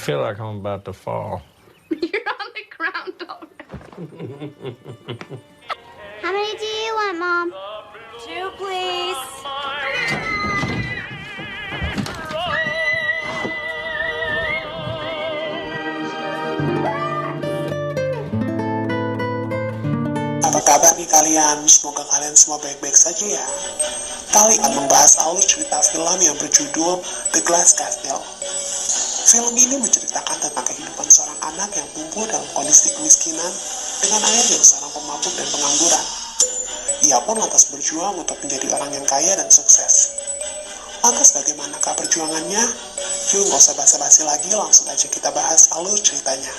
feel like I'm about to fall. You're on the ground already. How many do you want, Mom? 2, please. Apa kabar nih kalian? Semoga kalian semua baik-baik saja ya. Kali akan membahas alur cerita film yang berjudul The Glass Castle. Film ini menceritakan tentang kehidupan seorang anak yang tumbuh dalam kondisi kemiskinan dengan ayah yang seorang pemabuk dan pengangguran. Ia pun lantas berjuang untuk menjadi orang yang kaya dan sukses. Lantas bagaimanakah perjuangannya? Yuk gak usah basa-basi lagi, langsung aja kita bahas alur ceritanya.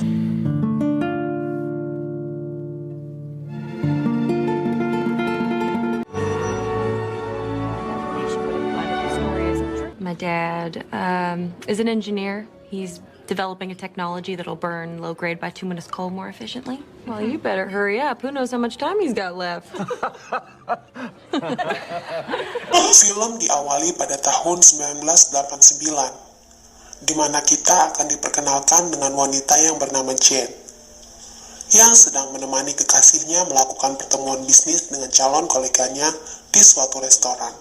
My dad is an engineer. He's developing a technology that'll burn low-grade bituminous coal more efficiently. Well, you better hurry up. Who knows how much time he's got left? Film diawali pada tahun 1989, di mana kita akan diperkenalkan dengan wanita yang bernama Jane, yang sedang menemani kekasihnya melakukan pertemuan bisnis dengan calon koleganya di suatu restoran.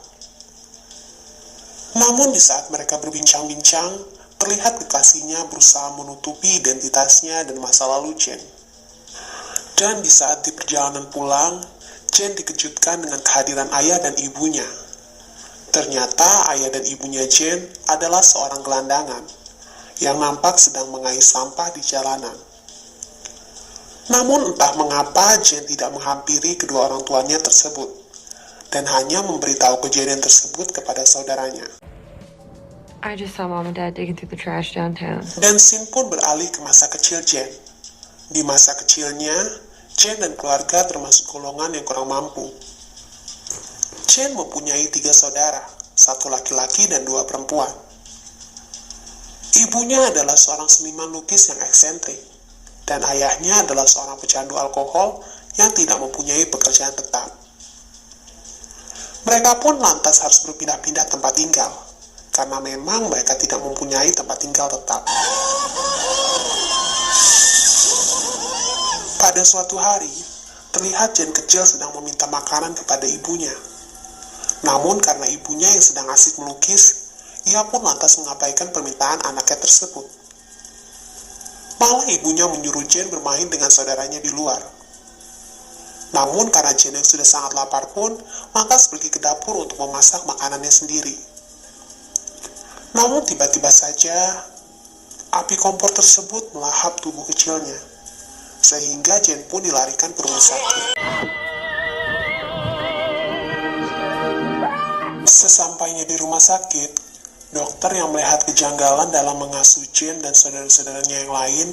Namun di saat mereka berbincang-bincang, terlihat kekasihnya berusaha menutupi identitasnya dan masa lalu Jane. Dan di saat di perjalanan pulang, Jane dikejutkan dengan kehadiran ayah dan ibunya. Ternyata ayah dan ibunya Jane adalah seorang gelandangan yang nampak sedang mengais sampah di jalanan. Namun entah mengapa Jane tidak menghampiri kedua orang tuanya tersebut dan hanya memberitahu kejadian tersebut kepada saudaranya. I just saw Mom and Dad digging through the trash downtown. Dan scene pun beralih ke masa kecil Jane. Di masa kecilnya, Jane dan keluarga termasuk golongan yang kurang mampu. Jane mempunyai 3 saudara, 1 laki-laki dan 2 perempuan. Ibunya adalah seorang seniman lukis yang eksentrik, dan ayahnya adalah seorang pecandu alkohol yang tidak mempunyai pekerjaan tetap. Mereka pun lantas harus berpindah-pindah tempat tinggal, karena memang mereka tidak mempunyai tempat tinggal tetap. Pada suatu hari, terlihat Jane kecil sedang meminta makanan kepada ibunya. Namun karena ibunya yang sedang asik melukis, ia pun lantas mengabaikan permintaan anaknya tersebut. Malah ibunya menyuruh Jane bermain dengan saudaranya di luar. Namun karena Jane yang sudah sangat lapar pun, lantas pergi ke dapur untuk memasak makanannya sendiri. Namun tiba-tiba saja, api kompor tersebut melahap tubuh kecilnya, sehingga Jane pun dilarikan ke rumah sakit. Sesampainya di rumah sakit, dokter yang melihat kejanggalan dalam mengasuh Jane dan saudara-saudaranya yang lain,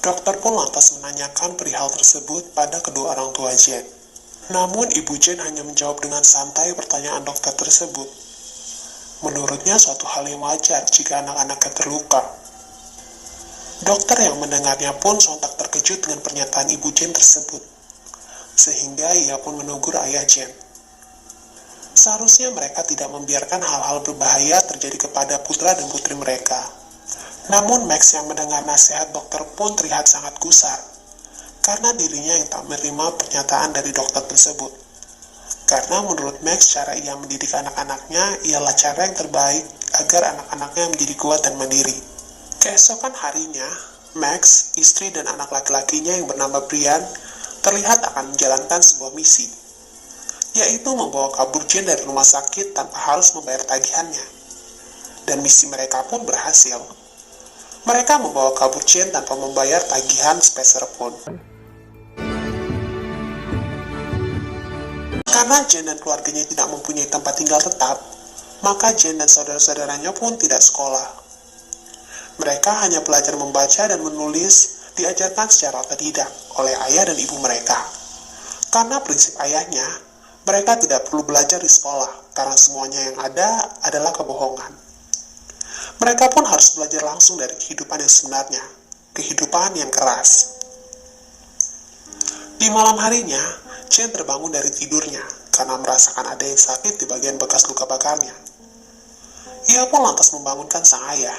dokter pun lantas menanyakan perihal tersebut pada kedua orang tua Jane. Namun ibu Jane hanya menjawab dengan santai pertanyaan dokter tersebut. Menurutnya suatu hal yang wajar jika anak-anaknya terluka. Dokter yang mendengarnya pun sontak terkejut dengan pernyataan ibu Jane tersebut, sehingga ia pun menegur ayah Jane. Seharusnya mereka tidak membiarkan hal-hal berbahaya terjadi kepada putra dan putri mereka. Namun Max yang mendengar nasihat dokter pun terlihat sangat gusar, karena dirinya yang tak menerima pernyataan dari dokter tersebut. Karena menurut Max, cara ia mendidik anak-anaknya ialah cara yang terbaik agar anak-anaknya menjadi kuat dan mandiri. Keesokan harinya, Max, istri dan anak laki-lakinya yang bernama Brian, terlihat akan menjalankan sebuah misi, yaitu membawa kabur Jane dari rumah sakit tanpa harus membayar tagihannya. Dan misi mereka pun berhasil. Mereka membawa kabur Jane tanpa membayar tagihan sepeser pun. Karena Jane dan keluarganya tidak mempunyai tempat tinggal tetap, maka Jane dan saudara-saudaranya pun tidak sekolah. Mereka hanya belajar membaca dan menulis, diajarkan secara otodidak oleh ayah dan ibu mereka. Karena prinsip ayahnya, mereka tidak perlu belajar di sekolah, karena semuanya yang ada adalah kebohongan. Mereka pun harus belajar langsung dari kehidupan yang sebenarnya, kehidupan yang keras. Di malam harinya, Jane terbangun dari tidurnya karena merasakan ada yang sakit di bagian bekas luka bakarnya. Ia pun lantas membangunkan sang ayah,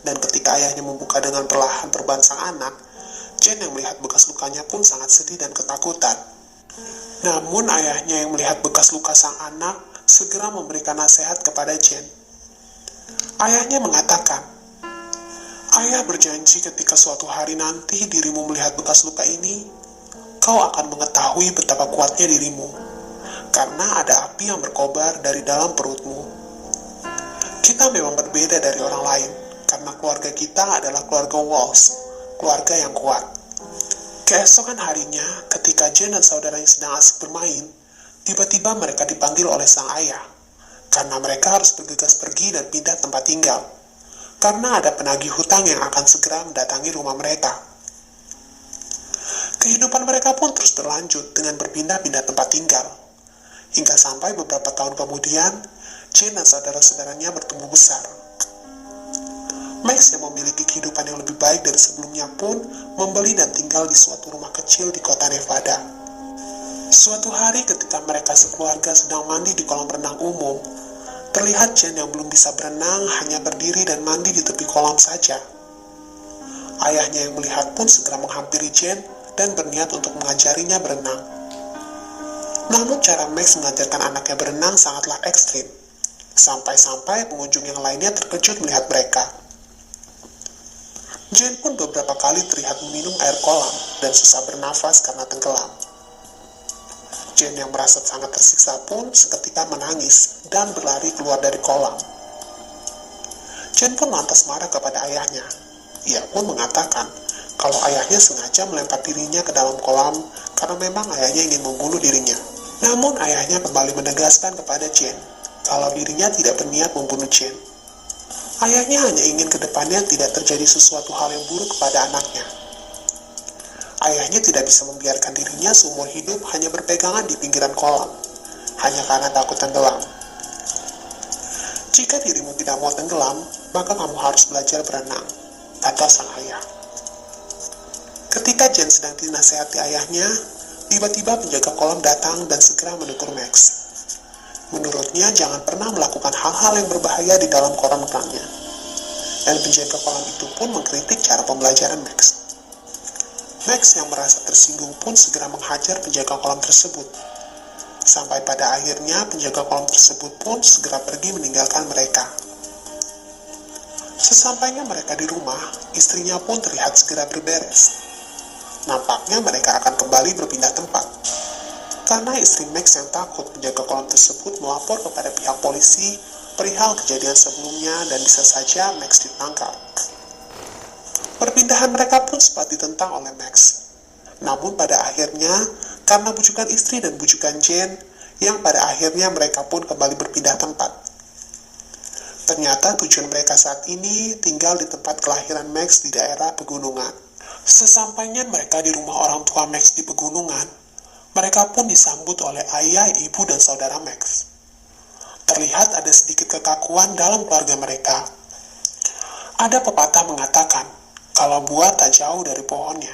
Dan ketika ayahnya membuka dengan perlahan perban sang anak, Jane yang melihat bekas lukanya pun sangat sedih dan ketakutan. Namun ayahnya yang melihat bekas luka sang anak segera memberikan nasihat kepada Jane. Ayahnya mengatakan, "Ayah berjanji ketika suatu hari nanti dirimu melihat bekas luka ini, kau akan mengetahui betapa kuatnya dirimu, karena ada api yang berkobar dari dalam perutmu. Kita memang berbeda dari orang lain, karena keluarga kita adalah keluarga Walsh, keluarga yang kuat." Keesokan harinya, ketika Jane dan saudaranya sedang asik bermain, tiba-tiba mereka dipanggil oleh sang ayah, karena mereka harus bergegas pergi dan pindah tempat tinggal, karena ada penagih hutang yang akan segera mendatangi rumah mereka. Kehidupan mereka pun terus berlanjut dengan berpindah-pindah tempat tinggal, hingga sampai beberapa tahun kemudian, Jane dan saudara-saudaranya bertumbuh besar. Max yang memiliki kehidupan yang lebih baik dari sebelumnya pun membeli dan tinggal di suatu rumah kecil di kota Nevada. Suatu hari ketika mereka sekeluarga sedang mandi di kolam renang umum, terlihat Jane yang belum bisa berenang hanya berdiri dan mandi di tepi kolam saja. Ayahnya yang melihat pun segera menghampiri Jane dan berniat untuk mengajarinya berenang. Namun cara Max mengajarkan anaknya berenang sangatlah ekstrim, sampai-sampai pengunjung yang lainnya terkejut melihat mereka. Jane pun beberapa kali terlihat meminum air kolam dan susah bernafas karena tenggelam. Jane yang merasa sangat tersiksa pun seketika menangis dan berlari keluar dari kolam. Jane pun lantas marah kepada ayahnya. Ia pun mengatakan kalau ayahnya sengaja melempar dirinya ke dalam kolam karena memang ayahnya ingin membunuh dirinya. Namun ayahnya kembali menegaskan kepada Jane kalau dirinya tidak berniat membunuh Jane. Ayahnya hanya ingin ke depannya tidak terjadi sesuatu hal yang buruk kepada anaknya. Ayahnya tidak bisa membiarkan dirinya seumur hidup hanya berpegangan di pinggiran kolam, hanya karena takut tenggelam. "Jika dirimu tidak mau tenggelam, maka kamu harus belajar berenang," kata sang ayah. Ketika Jane sedang dinasehati ayahnya, tiba-tiba penjaga kolam datang dan segera menegur Max. Menurutnya jangan pernah melakukan hal-hal yang berbahaya di dalam kolam renangnya. Dan penjaga kolam itu pun mengkritik cara pembelajaran Max. Max yang merasa tersinggung pun segera menghajar penjaga kolam tersebut. Sampai pada akhirnya penjaga kolam tersebut pun segera pergi meninggalkan mereka. Sesampainya mereka di rumah, istrinya pun terlihat segera berberes. Nampaknya mereka akan kembali berpindah tempat. Karena istri Max yang takut penjaga kolam tersebut melapor kepada pihak polisi perihal kejadian sebelumnya dan bisa saja Max ditangkap. Perpindahan mereka pun sempat ditentang oleh Max. Namun pada akhirnya, karena bujukan istri dan bujukan Jane, yang pada akhirnya mereka pun kembali berpindah tempat. Ternyata tujuan mereka saat ini tinggal di tempat kelahiran Max di daerah pegunungan. Sesampainya mereka di rumah orang tua Max di pegunungan, mereka pun disambut oleh ayah, ibu, dan saudara Max. Terlihat ada sedikit kekakuan dalam keluarga mereka. Ada pepatah mengatakan, kalau buah tak jauh dari pohonnya.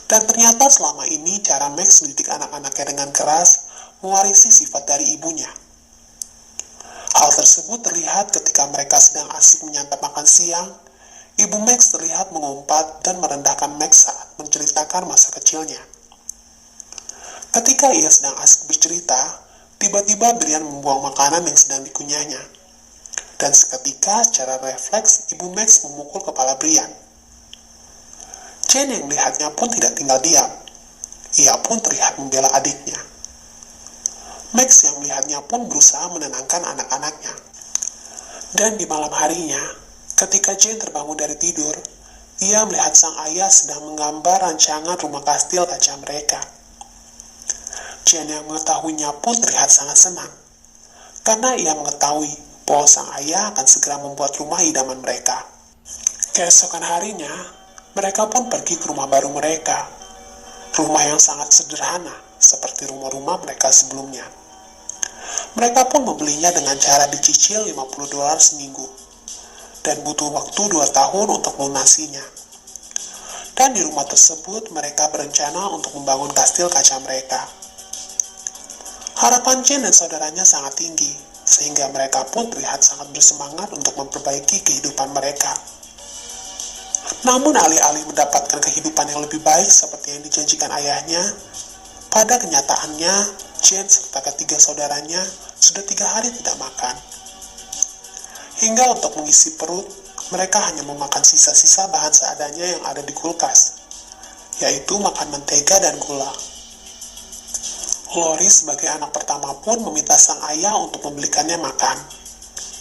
Dan ternyata selama ini cara Max mendidik anak-anaknya dengan keras mewarisi sifat dari ibunya. Hal tersebut terlihat ketika mereka sedang asik menyantap makan siang. Ibu Max terlihat mengumpat dan merendahkan Max saat menceritakan masa kecilnya. Ketika ia sedang asik bercerita, tiba-tiba Brian membuang makanan yang sedang dikunyahnya. Dan seketika, secara refleks, ibu Max memukul kepala Brian. Jane yang melihatnya pun tidak tinggal diam. Ia pun terlihat membela adiknya. Max yang melihatnya pun berusaha menenangkan anak-anaknya. Dan di malam harinya, ketika Jane terbangun dari tidur, ia melihat sang ayah sedang menggambar rancangan rumah kastil kaca mereka. Jane yang mengetahuinya pun terlihat sangat senang, karena ia mengetahui bahwa sang ayah akan segera membuat rumah idaman mereka. Keesokan harinya, mereka pun pergi ke rumah baru mereka. Rumah yang sangat sederhana, seperti rumah-rumah mereka sebelumnya. Mereka pun membelinya dengan cara dicicil $50 seminggu, dan butuh waktu 2 tahun untuk melunasinya. Dan di rumah tersebut, mereka berencana untuk membangun kastil kaca mereka. Harapan Jane dan saudaranya sangat tinggi, sehingga mereka pun terlihat sangat bersemangat untuk memperbaiki kehidupan mereka. Namun alih-alih mendapatkan kehidupan yang lebih baik seperti yang dijanjikan ayahnya, pada kenyataannya Jane serta ketiga saudaranya sudah 3 hari tidak makan. Hingga untuk mengisi perut, mereka hanya memakan sisa-sisa bahan seadanya yang ada di kulkas, yaitu makan mentega dan gula. Lori sebagai anak pertama pun meminta sang ayah untuk membelikannya makan,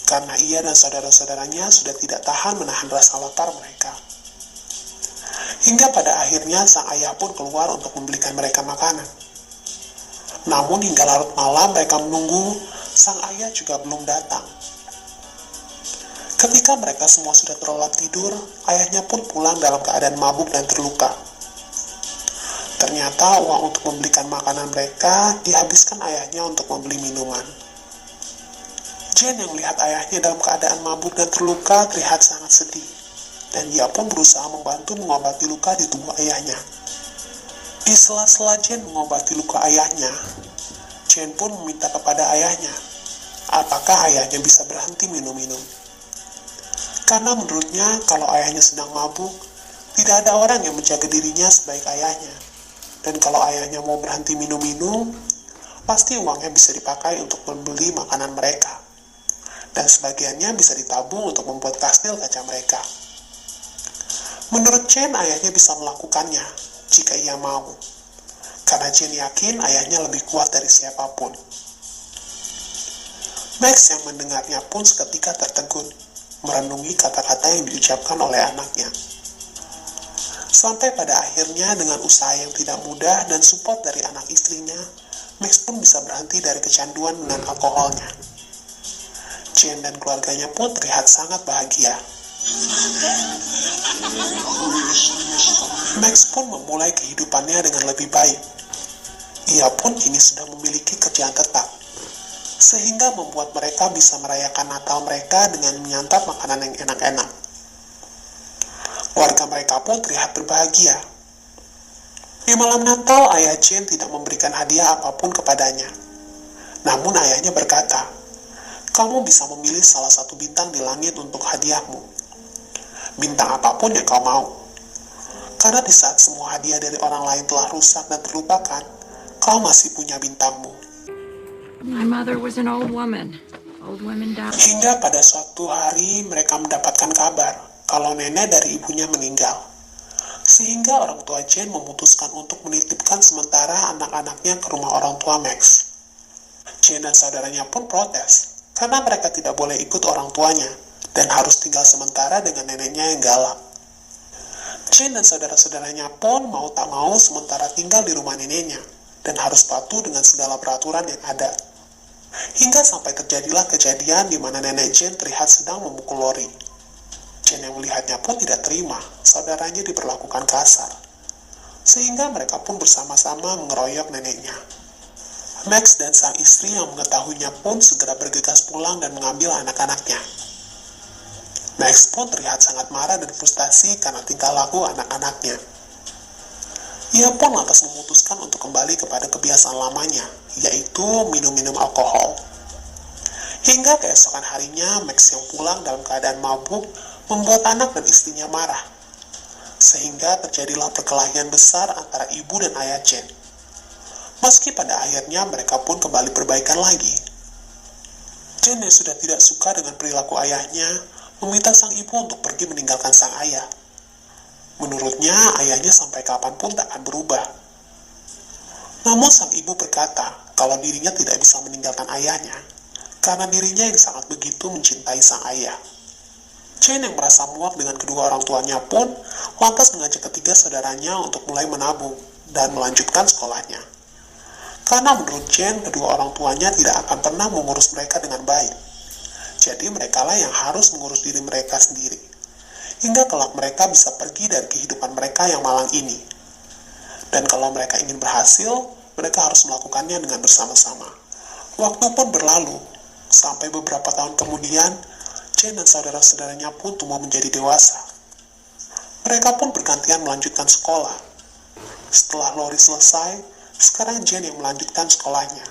karena ia dan saudara-saudaranya sudah tidak tahan menahan rasa lapar mereka. Hingga pada akhirnya sang ayah pun keluar untuk membelikan mereka makanan. Namun hingga larut malam mereka menunggu, sang ayah juga belum datang. Ketika mereka semua sudah terlelap tidur, ayahnya pun pulang dalam keadaan mabuk dan terluka. Ternyata uang untuk membelikan makanan mereka dihabiskan ayahnya untuk membeli minuman. Jane yang melihat ayahnya dalam keadaan mabuk dan terluka terlihat sangat sedih, dan dia pun berusaha membantu mengobati luka di tubuh ayahnya. Di sela-sela Jane mengobati luka ayahnya, Jane pun meminta kepada ayahnya, apakah ayahnya bisa berhenti minum-minum. Karena menurutnya kalau ayahnya sedang mabuk, tidak ada orang yang menjaga dirinya sebaik ayahnya. Dan kalau ayahnya mau berhenti minum-minum, pasti uangnya bisa dipakai untuk membeli makanan mereka. Dan sebagiannya bisa ditabung untuk membuat kastil kaca mereka. Menurut Jane, ayahnya bisa melakukannya jika ia mau. Karena Jane yakin ayahnya lebih kuat dari siapapun. Max yang mendengarnya pun seketika tertegun, merenungi kata-kata yang diucapkan oleh anaknya. Sampai pada akhirnya dengan usaha yang tidak mudah dan support dari anak istrinya, Max pun bisa berhenti dari kecanduan dengan alkoholnya. Jane dan keluarganya pun terlihat sangat bahagia. Max pun memulai kehidupannya dengan lebih baik. Ia pun kini sudah memiliki kerjaan tetap, sehingga membuat mereka bisa merayakan Natal mereka dengan menyantap makanan yang enak-enak. Warga mereka pun terlihat berbahagia. Di malam Natal, ayah Jane tidak memberikan hadiah apapun kepadanya. Namun ayahnya berkata, "Kamu bisa memilih salah satu bintang di langit untuk hadiahmu. Bintang apapun yang kau mau. Karena di saat semua hadiah dari orang lain telah rusak dan terlupakan, kau masih punya bintangmu." My mother was an old woman. Old women die. Hingga pada suatu hari mereka mendapatkan kabar kalau nenek dari ibunya meninggal. Sehingga orang tua Jane memutuskan untuk menitipkan sementara anak-anaknya ke rumah orang tua Max. Jane dan saudaranya pun protes, karena mereka tidak boleh ikut orang tuanya, dan harus tinggal sementara dengan neneknya yang galak. Jane dan saudara-saudaranya pun mau tak mau sementara tinggal di rumah neneknya, dan harus patuh dengan segala peraturan yang ada. Hingga sampai terjadilah kejadian di mana nenek Jane terlihat sedang memukul Lori. Jane yang melihatnya pun tidak terima, saudaranya diperlakukan kasar. Sehingga mereka pun bersama-sama mengeroyok neneknya. Max dan sang istri yang mengetahuinya pun segera bergegas pulang dan mengambil anak-anaknya. Max pun terlihat sangat marah dan frustasi karena tingkah laku anak-anaknya. Ia pun lantas memutuskan untuk kembali kepada kebiasaan lamanya, yaitu minum-minum alkohol. Hingga keesokan harinya, Max yang pulang dalam keadaan mabuk membuat anak dan istrinya marah. Sehingga terjadilah perkelahian besar antara ibu dan ayah Jane. Meski pada akhirnya mereka pun kembali perbaikan lagi. Jane yang sudah tidak suka dengan perilaku ayahnya, meminta sang ibu untuk pergi meninggalkan sang ayah. Menurutnya, ayahnya sampai kapanpun tak akan berubah. Namun sang ibu berkata kalau dirinya tidak bisa meninggalkan ayahnya, karena dirinya yang sangat begitu mencintai sang ayah. Jane yang merasa muak dengan kedua orang tuanya pun lantas mengajak ketiga saudaranya untuk mulai menabung dan melanjutkan sekolahnya. Karena menurut Jane, kedua orang tuanya tidak akan pernah mengurus mereka dengan baik. Jadi merekalah yang harus mengurus diri mereka sendiri. Hingga kelak mereka bisa pergi dari kehidupan mereka yang malang ini. Dan kalau mereka ingin berhasil, mereka harus melakukannya dengan bersama-sama. Waktu pun berlalu, sampai beberapa tahun kemudian, Jane dan saudara-saudaranya pun tumbuh menjadi dewasa. Mereka pun bergantian melanjutkan sekolah. Setelah Lori selesai, sekarang Jane yang melanjutkan sekolahnya.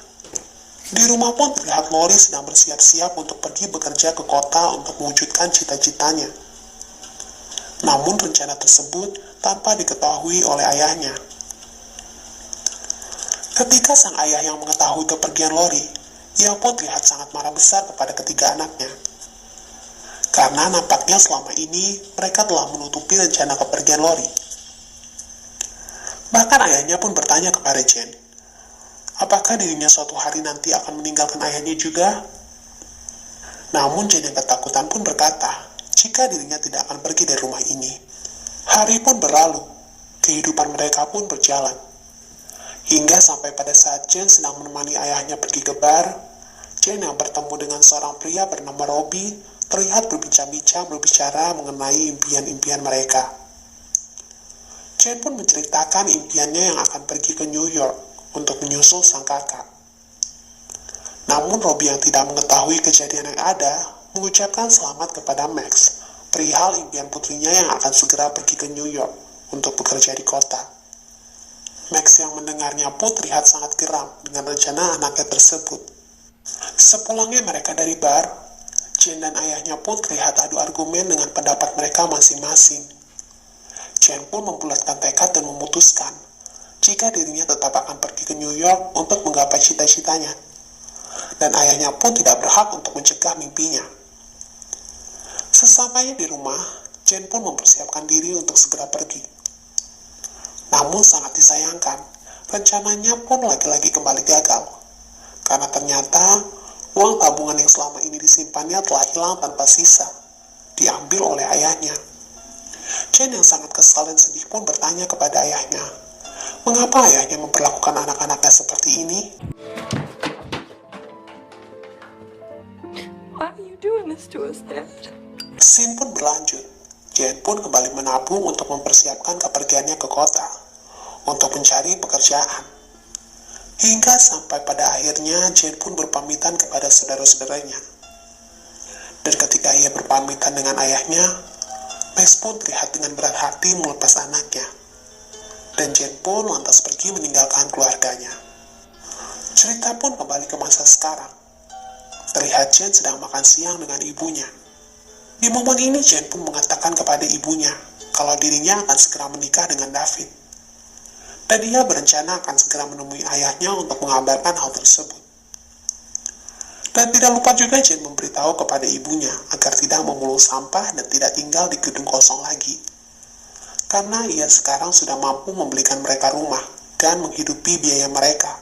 Di rumah pun terlihat Lori sedang bersiap-siap untuk pergi bekerja ke kota untuk mewujudkan cita-citanya. Namun rencana tersebut tanpa diketahui oleh ayahnya. Ketika sang ayah yang mengetahui kepergian Lori, ia pun terlihat sangat marah besar kepada ketiga anaknya. Karena nampaknya selama ini mereka telah menutupi rencana kepergian Lori. Bahkan ayahnya pun bertanya kepada Jen, apakah dirinya suatu hari nanti akan meninggalkan ayahnya juga? Namun Jen yang ketakutan pun berkata, jika dirinya tidak akan pergi dari rumah ini. Hari pun berlalu, kehidupan mereka pun berjalan. Hingga sampai pada saat Jen sedang menemani ayahnya pergi ke bar, Jen yang bertemu dengan seorang pria bernama Robbie terlihat berbincang-bincang berbicara mengenai impian-impian mereka. Jen pun menceritakan impiannya yang akan pergi ke New York untuk menyusul sang kakak. Namun Robbie yang tidak mengetahui kejadian yang ada, mengucapkan selamat kepada Max, perihal impian putrinya yang akan segera pergi ke New York untuk bekerja di kota. Max yang mendengarnya pun terlihat sangat geram dengan rencana anaknya tersebut. Sepulangnya mereka dari bar, Jen dan ayahnya pun terlihat adu argumen dengan pendapat mereka masing-masing. Jen pun membulatkan tekad dan memutuskan jika dirinya tetap akan pergi ke New York untuk menggapai cita-citanya. Dan ayahnya pun tidak berhak untuk mencegah mimpinya. Sesampainya di rumah, Jen pun mempersiapkan diri untuk segera pergi. Namun sangat disayangkan, rencananya pun lagi-lagi kembali gagal. Karena ternyata, uang tabungan yang selama ini disimpannya telah hilang tanpa sisa, diambil oleh ayahnya. Jen yang sangat kesal dan sedih pun bertanya kepada ayahnya, mengapa ayahnya memperlakukan anak-anaknya seperti ini? Why are you doing this to us, Dad? Scene pun berlanjut. Jen pun kembali menabung untuk mempersiapkan kepergiannya ke kota untuk mencari pekerjaan. Hingga sampai pada akhirnya Jen pun berpamitan kepada saudara-saudaranya. Dan ketika ia berpamitan dengan ayahnya, Max pun terlihat dengan berat hati melepas anaknya. Dan Jen pun lantas pergi meninggalkan keluarganya. Cerita pun kembali ke masa sekarang. Terlihat Jen sedang makan siang dengan ibunya. Di momen ini Jen pun mengatakan kepada ibunya kalau dirinya akan segera menikah dengan David. Dan dia berencana akan segera menemui ayahnya untuk mengabarkan hal tersebut. Dan tidak lupa juga Jen memberitahu kepada ibunya agar tidak memulung sampah dan tidak tinggal di gedung kosong lagi. Karena ia sekarang sudah mampu membelikan mereka rumah dan menghidupi biaya mereka.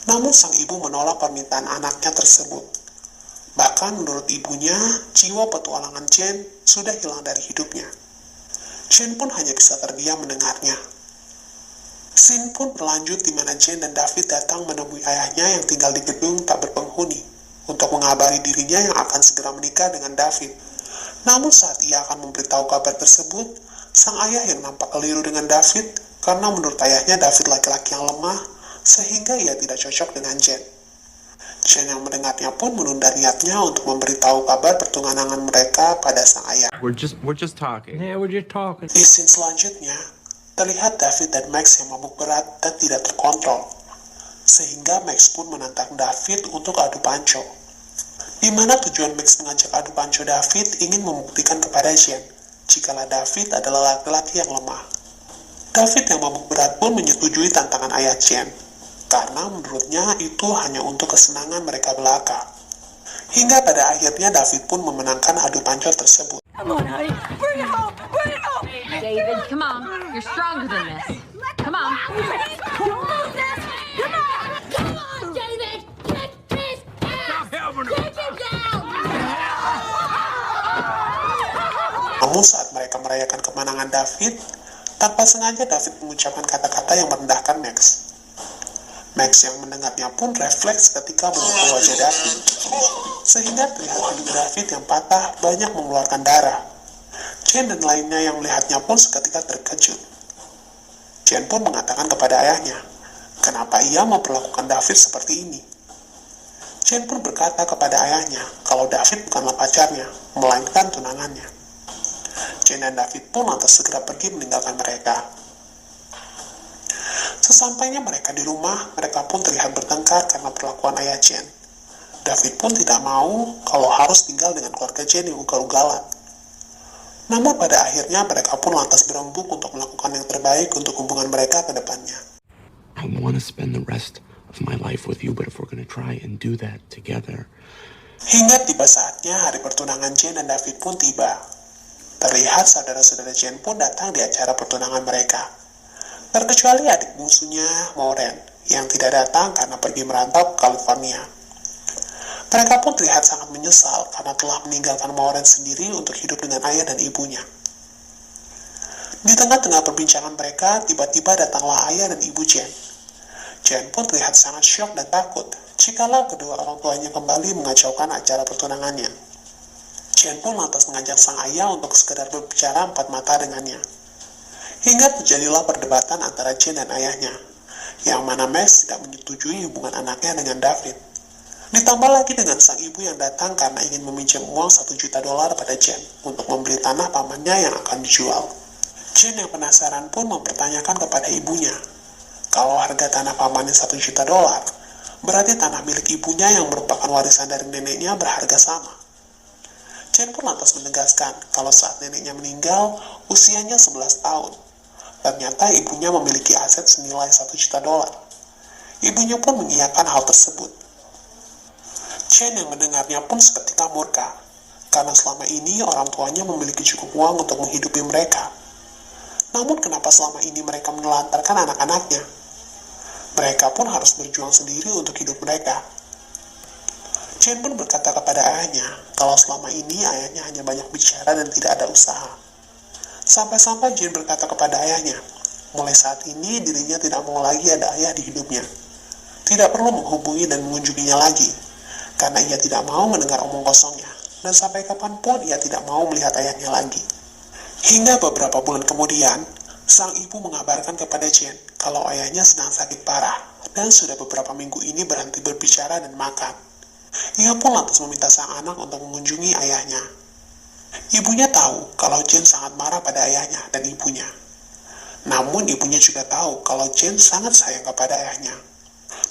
Namun sang ibu menolak permintaan anaknya tersebut. Bahkan menurut ibunya, jiwa petualangan Jen sudah hilang dari hidupnya. Jen pun hanya bisa terdiam mendengarnya. Scene pun berlanjut di mana Jen dan David datang menemui ayahnya yang tinggal di gedung tak berpenghuni untuk mengabari dirinya yang akan segera menikah dengan David. Namun saat ia akan memberitahu kabar tersebut, sang ayah yang nampak keliru dengan David karena menurut ayahnya David laki-laki yang lemah sehingga ia tidak cocok dengan Jen. Jen yang mendengarnya pun menunda niatnya untuk memberitahu kabar pertunangan mereka pada sang ayah. We're just talking. Yeah, we're just talking. Di scene selanjutnya, terlihat David dan Max yang mabuk berat dan tidak terkontrol. Sehingga Max pun menantang David untuk adu panco. Di mana tujuan Max mengajak adu panco David ingin membuktikan kepada Jen jikalau David adalah laki-laki yang lemah. David yang mabuk berat pun menyetujui tantangan ayah Jen. Karena menurutnya itu hanya untuk kesenangan mereka belaka. Hingga pada akhirnya David pun memenangkan adu panco tersebut. Come on, honey. Bring it home. Bring it home. David, come on. You're stronger than this. Come on. Come on, David. Get this ass. Take it down. Namun saat mereka merayakan kemenangan David, tanpa sengaja David mengucapkan kata-kata yang merendahkan Max. Max yang mendengarnya pun refleks ketika memukul wajah David, sehingga terlihat hidung David yang patah banyak mengeluarkan darah. Jen dan lainnya yang melihatnya pun seketika terkejut. Jen pun mengatakan kepada ayahnya, kenapa ia memperlakukan David seperti ini. Jen pun berkata kepada ayahnya kalau David bukanlah pacarnya, melainkan tunangannya. Jen dan David pun lantas segera pergi meninggalkan mereka. Sesampainya mereka di rumah, mereka pun terlihat bertengkar karena perlakuan ayah Jen. David pun tidak mau kalau harus tinggal dengan keluarga Jen yang ugal-ugalan. Namun pada akhirnya mereka pun lantas berembuk untuk melakukan yang terbaik untuk hubungan mereka ke depannya. I want to spend the rest of my life with you, but if we're going to try and do that together. Hingga tiba saatnya hari pertunangan Jane dan David pun tiba. Terlihat saudara-saudara Jane pun datang di acara pertunangan mereka. Terkecuali adik bungsunya, Maureen, yang tidak datang karena pergi merantau ke California. Mereka pun terlihat sangat menyesal karena telah meninggalkan Maureen sendiri untuk hidup dengan ayah dan ibunya. Di tengah-tengah perbincangan mereka, tiba-tiba datanglah ayah dan ibu Jane. Jane pun terlihat sangat syok dan takut jikalau kedua orang tuanya kembali mengacaukan acara pertunangannya. Jane pun lantas mengajak sang ayah untuk sekedar berbicara empat mata dengannya. Hingga terjadilah perdebatan antara Jane dan ayahnya, yang mana Max tidak menyetujui hubungan anaknya dengan David. Ditambah lagi dengan sang ibu yang datang karena ingin meminjam uang $1 juta pada Jane untuk membeli tanah pamannya yang akan dijual. Jane yang penasaran pun mempertanyakan kepada ibunya, kalau harga tanah pamannya $1 juta, berarti tanah milik ibunya yang merupakan warisan dari neneknya berharga sama. Jane pun lantas menegaskan kalau saat neneknya meninggal, usianya 11 tahun. Ternyata ibunya memiliki aset senilai $1 juta. Ibunya pun mengiyakan hal tersebut. Jane yang mendengarnya pun seketika murka, karena selama ini orang tuanya memiliki cukup uang untuk menghidupi mereka. Namun kenapa selama ini mereka menelantarkan anak-anaknya? Mereka pun harus berjuang sendiri untuk hidup mereka. Jane pun berkata kepada ayahnya kalau selama ini ayahnya hanya banyak bicara dan tidak ada usaha. Sampai-sampai Jane berkata kepada ayahnya, mulai saat ini dirinya tidak mau lagi ada ayah di hidupnya. Tidak perlu menghubungi dan mengunjunginya lagi, karena ia tidak mau mendengar omong kosongnya, dan sampai kapanpun ia tidak mau melihat ayahnya lagi. Hingga beberapa bulan kemudian, sang ibu mengabarkan kepada Jane kalau ayahnya sedang sakit parah, dan sudah beberapa minggu ini berhenti berbicara dan makan. Ia pun lantas meminta sang anak untuk mengunjungi ayahnya. Ibunya tahu kalau Jane sangat marah pada ayahnya dan ibunya. Namun ibunya juga tahu kalau Jane sangat sayang kepada ayahnya.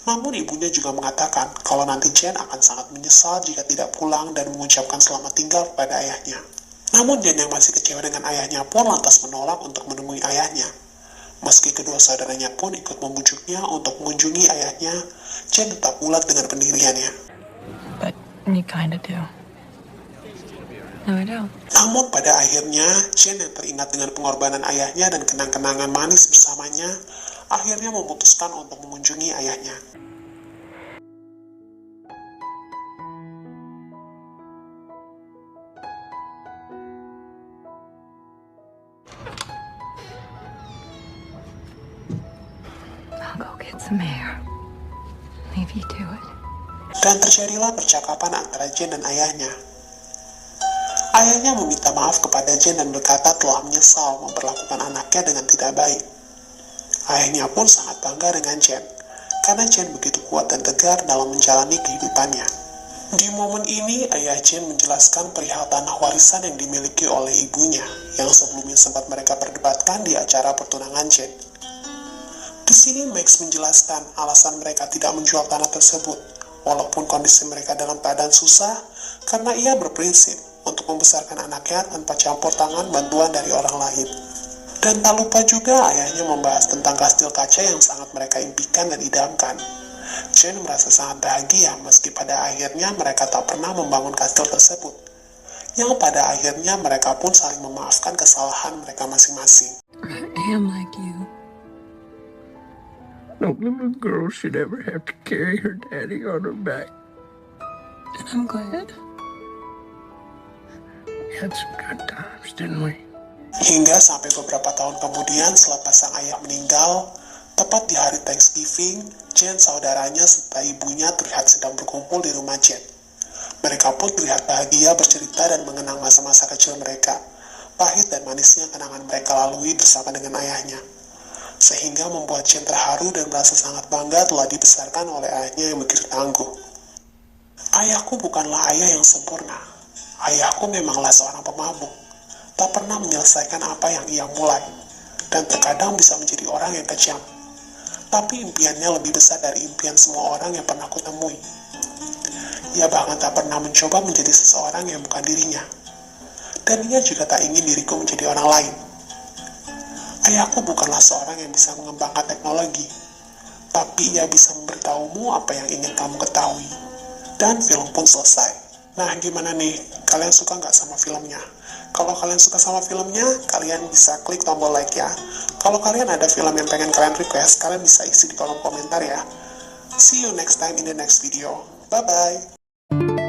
Namun ibunya juga mengatakan kalau nanti Jane akan sangat menyesal jika tidak pulang dan mengucapkan selamat tinggal kepada ayahnya. Namun Jane yang masih kecewa dengan ayahnya pun lantas menolak untuk menemui ayahnya. Meski kedua saudaranya pun ikut membujuknya untuk mengunjungi ayahnya, Jane tetap bulat dengan pendiriannya. But you kinda do. No, I don't. Namun pada akhirnya, Jane yang teringat dengan pengorbanan ayahnya dan kenang-kenangan manis bersamanya, akhirnya memutuskan untuk mengunjungi ayahnya. I'll go get some air. Leave you to it. Dan terjadilah percakapan antara Jane dan ayahnya. Ayahnya meminta maaf kepada Jane dan berkata telah menyesal memperlakukan anaknya dengan tidak baik. Ayahnya pun sangat bangga dengan Jane, karena Jane begitu kuat dan tegar dalam menjalani kehidupannya. Di momen ini, ayah Jane menjelaskan perihal tanah warisan yang dimiliki oleh ibunya, yang sebelumnya sempat mereka perdebatkan di acara pertunangan Jane. Di sini Max menjelaskan alasan mereka tidak menjual tanah tersebut, walaupun kondisi mereka dalam keadaan susah, karena ia berprinsip untuk membesarkan anaknya tanpa campur tangan bantuan dari orang lain. Dan tak lupa juga ayahnya membahas tentang kastil kaca yang sangat mereka impikan dan idamkan. Jane merasa sangat bahagia meski pada akhirnya mereka tak pernah membangun kastil tersebut, yang pada akhirnya mereka pun saling memaafkan kesalahan mereka masing-masing. I am like you. No little girl should ever have to carry her daddy on her back. And I'm glad. We had some good times, didn't we? Hingga sampai beberapa tahun kemudian setelah sang ayah meninggal, tepat di hari Thanksgiving, Jane, saudaranya, serta ibunya terlihat sedang berkumpul di rumah Jane. Mereka pun terlihat bahagia bercerita dan mengenang masa-masa kecil mereka, pahit dan manisnya kenangan mereka lalui bersama dengan ayahnya. Sehingga membuat Jane terharu dan merasa sangat bangga telah dibesarkan oleh ayahnya yang begitu tangguh. Ayahku bukanlah ayah yang sempurna. Ayahku memanglah seorang pemabuk, tak pernah menyelesaikan apa yang ia mulai, dan terkadang bisa menjadi orang yang kejam. Tapi impiannya lebih besar dari impian semua orang yang pernah kutemui. Ia bahkan tak pernah mencoba menjadi seseorang yang bukan dirinya. Dan ia juga tak ingin diriku menjadi orang lain. Ayahku bukanlah seorang yang bisa mengembangkan teknologi, tapi ia bisa memberitahumu apa yang ingin kamu ketahui. Dan film pun selesai. Nah, gimana nih? Kalian suka nggak sama filmnya? Kalau kalian suka sama filmnya, kalian bisa klik tombol like ya. Kalau kalian ada film yang pengen kalian request, kalian bisa isi di kolom komentar ya. See you next time in the next video. Bye-bye.